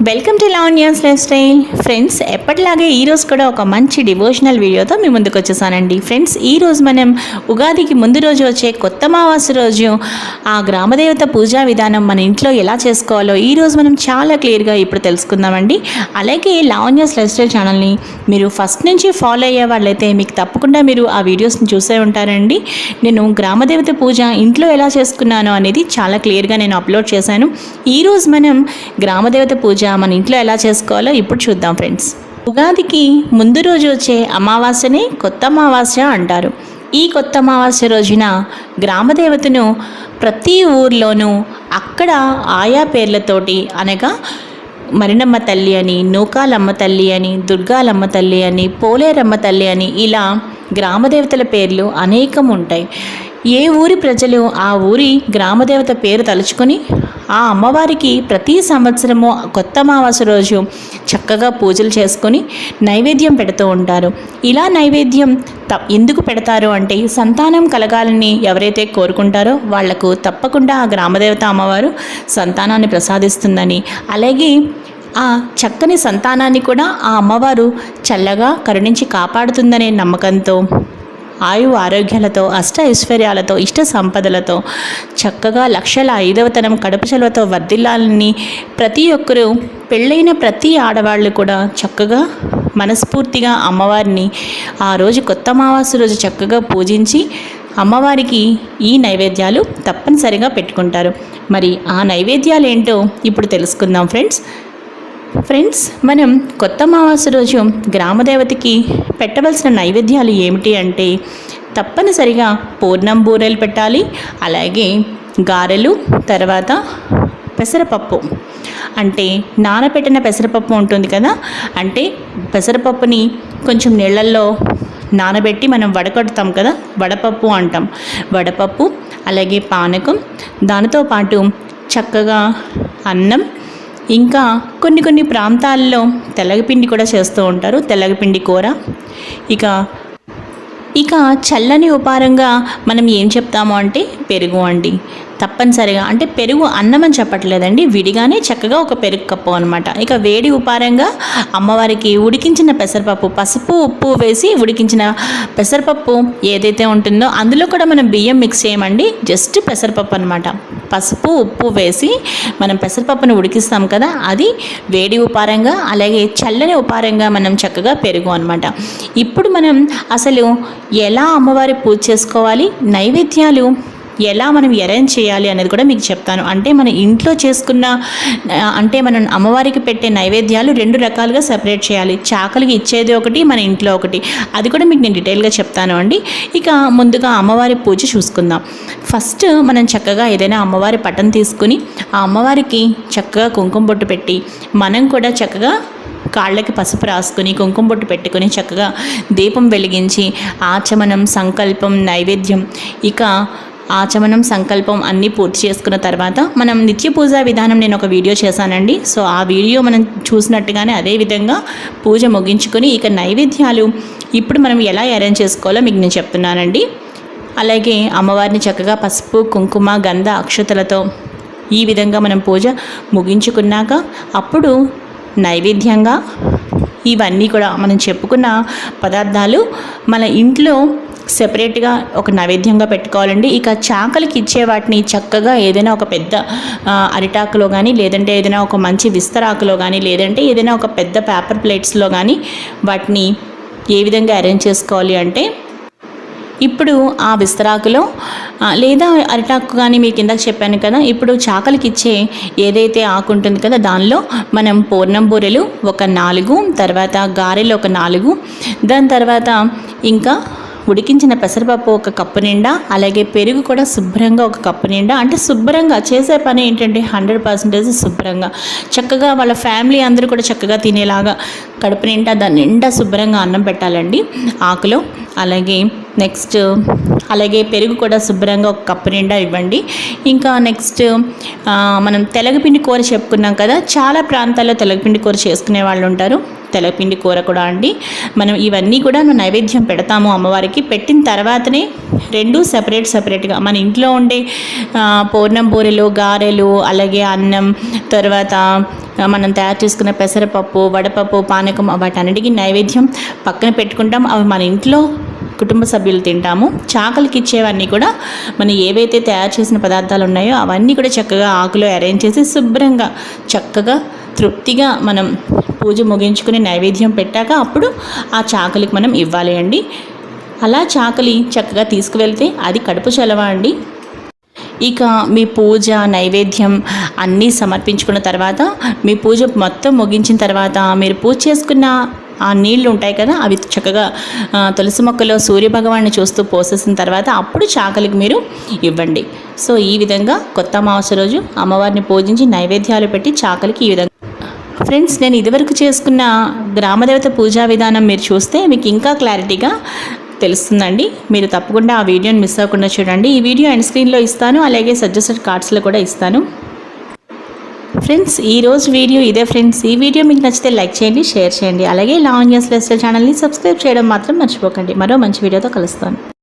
Welcome to Lavanya's life style. Friends, ఎప్పటిలాగే ఈరోజు కూడా ఒక మంచి డివోషనల్ వీడియోతో మీ ముందుకు వచ్చేసానండి. ఫ్రెండ్స్, ఈరోజు మనం ఉగాదికి ముందు రోజు వచ్చే కొత్త అమావాస్య రోజు ఆ గ్రామదేవత పూజా విధానం మన ఇంట్లో ఎలా చేసుకోవాలో ఈరోజు మనం చాలా క్లియర్గా ఇప్పుడు తెలుసుకుందామండి. అలాగే లావణ్యాస్ లైఫ్ స్టైల్ ఛానల్ని మీరు ఫస్ట్ నుంచి ఫాలో అయ్యే వాళ్ళైతే మీకు తప్పకుండా మీరు ఆ వీడియోస్ని చూసే ఉంటారండి. నేను గ్రామదేవత పూజ ఇంట్లో ఎలా చేసుకున్నాను అనేది చాలా క్లియర్గా నేను అప్లోడ్ చేశాను. ఈరోజు మనం గ్రామదేవత పూజ మన ఇంట్లో ఎలా చేసుకోవాలో ఇప్పుడు చూద్దాం. ఫ్రెండ్స్, ఉగాదికి ముందు రోజు వచ్చే అమావాస్యని కొత్త అమావాస్య అంటారు. ఈ కొత్త అమావాస్య రోజున గ్రామదేవతను ప్రతి ఊర్లోనూ అక్కడ ఆయా పేర్లతోటి, అనగా మరినమ్మ తల్లి అని, నూకాలమ్మ తల్లి అని, దుర్గాలమ్మ తల్లి అని, పోలేరమ్మ తల్లి అని, ఇలా గ్రామదేవతల పేర్లు అనేకం ఉంటాయి. ఏ ఊరి ప్రజలు ఆ ఊరి గ్రామదేవత పేరు తలుచుకొని ఆ అమ్మవారికి ప్రతి సంవత్సరము కొత్త అమావాస్య రోజు చక్కగా పూజలు చేసుకొని నైవేద్యం పెడుతూ ఉంటారు. ఇలా నైవేద్యం ఎందుకు పెడతారు అంటే, సంతానం కలగాలని ఎవరైతే కోరుకుంటారో వాళ్లకు తప్పకుండా ఆ గ్రామదేవత అమ్మవారు సంతానాన్ని ప్రసాదిస్తుందని, అలాగే ఆ చక్కని సంతానాన్ని కూడా ఆ అమ్మవారు చల్లగా కరుణించి కాపాడుతుందనే నమ్మకంతో, ఆయు ఆరోగ్యాలతో, అష్ట ఐశ్వర్యాలతో, ఇష్ట సంపదలతో చక్కగా లక్షల ఐదవతనం కడుపు చలువతో వర్ధిల్లాలని ప్రతి ఒక్కరూ, పెళ్ళైన ప్రతి ఆడవాళ్ళు కూడా చక్కగా మనస్ఫూర్తిగా అమ్మవారిని ఆ రోజు కొత్త అమావాస్య రోజు చక్కగా పూజించి అమ్మవారికి ఈ నైవేద్యాలు తప్పనిసరిగా పెట్టుకుంటారు. మరి ఆ నైవేద్యాలు ఏంటో ఇప్పుడు తెలుసుకుందాం. ఫ్రెండ్స్, మనం కొత్త అమావాస్య రోజు గ్రామదేవతకి పెట్టవలసిన నైవేద్యాలు ఏమిటి అంటే, తప్పనిసరిగా పూర్ణం బూరెలు పెట్టాలి, అలాగే గారెలు, తర్వాత పెసరపప్పు, అంటే నానబెట్టిన పెసరపప్పు ఉంటుంది కదా, అంటే పెసరపప్పుని కొంచెం నీళ్ళల్లో నానబెట్టి మనం వడకడతాం కదా, వడపప్పు అంటాం. వడపప్పు, అలాగే పానకం, దానితో పాటు చక్కగా అన్నం, ఇంకా కొన్ని ప్రాంతాల్లో తెల్లగపిండి కూడా చేస్తూ ఉంటారు, తెల్లగపిండి కూర. ఇక చల్లని ఉపారంగా మనం ఏం చెప్తాము అంటే పెరుగు అండి. తప్పనిసరిగా, అంటే పెరుగు అన్నం అని చెప్పట్లేదండి, విడిగానే చక్కగా ఒక పెరుగు కప్పు అనమాట. ఇక వేడి ఉపారంగా అమ్మవారికి ఉడికించిన పెసరపప్పు, పసుపు ఉప్పు వేసి ఉడికించిన పెసరపప్పు ఏదైతే ఉంటుందో అందులో కూడా మనం బియ్యం మిక్స్ చేయమండి, జస్ట్ పెసరపప్పు అనమాట. పసుపు ఉప్పు వేసి మనం పెసరపప్పును ఉడికిస్తాం కదా, అది వేడి ఉపారంగా, అలాగే చల్లని ఉపారంగా మనం చక్కగా పెరుగు అనమాట. ఇప్పుడు మనం అసలు ఎలా అమ్మవారి పూజ చేసుకోవాలి, నైవేద్యాలు ఎలా మనం అరేంజ్ చేయాలి అనేది కూడా మీకు చెప్తాను. అంటే మన ఇంట్లో చేసుకున్న, అంటే మనం అమ్మవారికి పెట్టే నైవేద్యాలు రెండు రకాలుగా సెపరేట్ చేయాలి. చాకలికి ఇచ్చేది ఒకటి, మన ఇంట్లో ఒకటి, అది కూడా మీకు నేను డీటెయిల్గా చెప్తాను అండి. ఇక ముందుగా అమ్మవారి పూజ చూసుకుందాం. ఫస్ట్ మనం చక్కగా ఏదైనా అమ్మవారి పటం తీసుకుని ఆ అమ్మవారికి చక్కగా కుంకుమ బొట్టు పెట్టి, మనం కూడా చక్కగా కాళ్ళకి పసుపు రాసుకుని కుంకుమ బొట్టు పెట్టుకుని చక్కగా దీపం వెలిగించి ఆచమనం, సంకల్పం, నైవేద్యం, ఇక ఆచమనం, సంకల్పం అన్నీ పూర్తి చేసుకున్న తర్వాత మనం నిత్య పూజా విధానం నేను ఒక వీడియో చేశానండి. సో ఆ వీడియో మనం చూసినట్టుగానే అదే విధంగా పూజ ముగించుకొని ఇక నైవేద్యాలు ఇప్పుడు మనం ఎలా అరేంజ్ చేసుకోవాలో మీకు నేను చెప్తున్నానండి. అలాగే అమ్మవారిని చక్కగా పసుపు, కుంకుమ, గంధ, అక్షతలతో ఈ విధంగా మనం పూజ ముగించుకున్నాక అప్పుడు నైవేద్యంగా ఇవన్నీ కూడా మనం చెప్పుకున్న పదార్థాలు మన ఇంట్లో సెపరేట్గా ఒక నైవేద్యంగా పెట్టుకోవాలండి. ఇక చాకలికి ఇచ్చే వాటిని చక్కగా ఏదైనా ఒక పెద్ద అరిటాకులో కానీ, లేదంటే ఏదైనా ఒక మంచి విస్తరాకులో కానీ, లేదంటే ఏదైనా ఒక పెద్ద పేపర్ ప్లేట్స్లో కానీ వాటిని ఏ విధంగా అరేంజ్ చేసుకోవాలి అంటే, ఇప్పుడు ఆ విస్తరాకులో లేదా అరిటాకు కానీ మీకు ఇందాక చెప్పాను కదా, ఇప్పుడు చాకలికి ఇచ్చే ఏదైతే ఆకు ఉంటుంది కదా దానిలో మనం పూర్ణం బూరెలు ఒక 4, తర్వాత గారెలు ఒక 4, దాని తర్వాత ఇంకా ఉడికించిన పెసరపప్పు ఒక కప్పు నిండా, అలాగే పెరుగు కూడా శుభ్రంగా ఒక కప్పు నిండా. అంటే శుభ్రంగా చేసే పని ఏంటంటే 100% శుభ్రంగా చక్కగా వాళ్ళ ఫ్యామిలీ అందరూ కూడా చక్కగా తినేలాగా కడుపు నిండా దాని నిండా శుభ్రంగా అన్నం పెట్టాలండి ఆకులో. అలాగే నెక్స్ట్ అలాగే పెరుగు కూడా శుభ్రంగా ఒక కప్పు నిండా ఇవ్వండి. ఇంకా నెక్స్ట్ మనం తెలగపిండి కూర చెప్పుకున్నాం కదా, చాలా ప్రాంతాల్లో తెలగపిండి కూర చేసుకునే వాళ్ళు ఉంటారు. తెలగపిండి కూర కూడా అండి మనం ఇవన్నీ కూడా నైవేద్యం పెడతాము అమ్మవారికి. పెట్టిన తర్వాతనే రెండు సపరేట్గా మన ఇంట్లో ఉండే పూర్ణం బూరెలు, గారెలు, అలాగే అన్నం, తర్వాత మనం తయారు చేసుకున్న పెసరపప్పు, వడపప్పు, పానకం వాటన్నిటికీ నైవేద్యం పక్కన పెట్టుకుంటాం. అవి మన ఇంట్లో కుటుంబ సభ్యులు తింటాము. చాకలికి ఇచ్చేవన్నీ కూడా మనం ఏవైతే తయారు చేసిన పదార్థాలు ఉన్నాయో అవన్నీ కూడా చక్కగా ఆకులో అరేంజ్ చేసి శుభ్రంగా చక్కగా తృప్తిగా మనం పూజ ముగించుకుని నైవేద్యం పెట్టాక అప్పుడు ఆ చాకలికి మనం ఇవ్వాలి అండి. అలా చాకలి చక్కగా తీసుకువెళ్తే అది కడుపు చలవ అండి. ఇక మీ పూజ నైవేద్యం అన్నీ సమర్పించుకున్న తర్వాత మీ పూజ మొత్తం ముగించిన తర్వాత మీరు పూజ చేసుకున్న ఆ నీళ్లు ఉంటాయి కదా, అవి చక్కగా తులసి మొక్కలో సూర్యభగవాన్ని చూస్తూ పోసేసిన తర్వాత అప్పుడు చాకలికి మీరు ఇవ్వండి. సో ఈ విధంగా కొత్త అమావాస్య రోజు అమ్మవారిని పూజించి నైవేద్యాలు పెట్టి చాకలికి ఈ విధంగా. ఫ్రెండ్స్, నేను ఇదివరకు చేసుకున్న గ్రామదేవత పూజా విధానం మీరు చూస్తే మీకు ఇంకా క్లారిటీగా తెలుస్తుందండి. మీరు తప్పకుండా ఆ వీడియోని మిస్ అవ్వకుండా చూడండి. ఈ వీడియో ఎండ్ స్క్రీన్లో ఇస్తాను, అలాగే సజెస్టెడ్ కార్డ్స్లో కూడా ఇస్తాను. ఫ్రెండ్స్, ఈరోజు వీడియో ఇదే ఫ్రెండ్స్. ఈ వీడియో మీకు నచ్చితే లైక్ చేయండి, షేర్ చేయండి, అలాగే లావణ్యాస్ లైఫ్ స్టైల్ ఛానల్ని సబ్స్క్రైబ్ చేయడం మాత్రం మర్చిపోకండి. మరో మంచి వీడియోతో కలుస్తాను.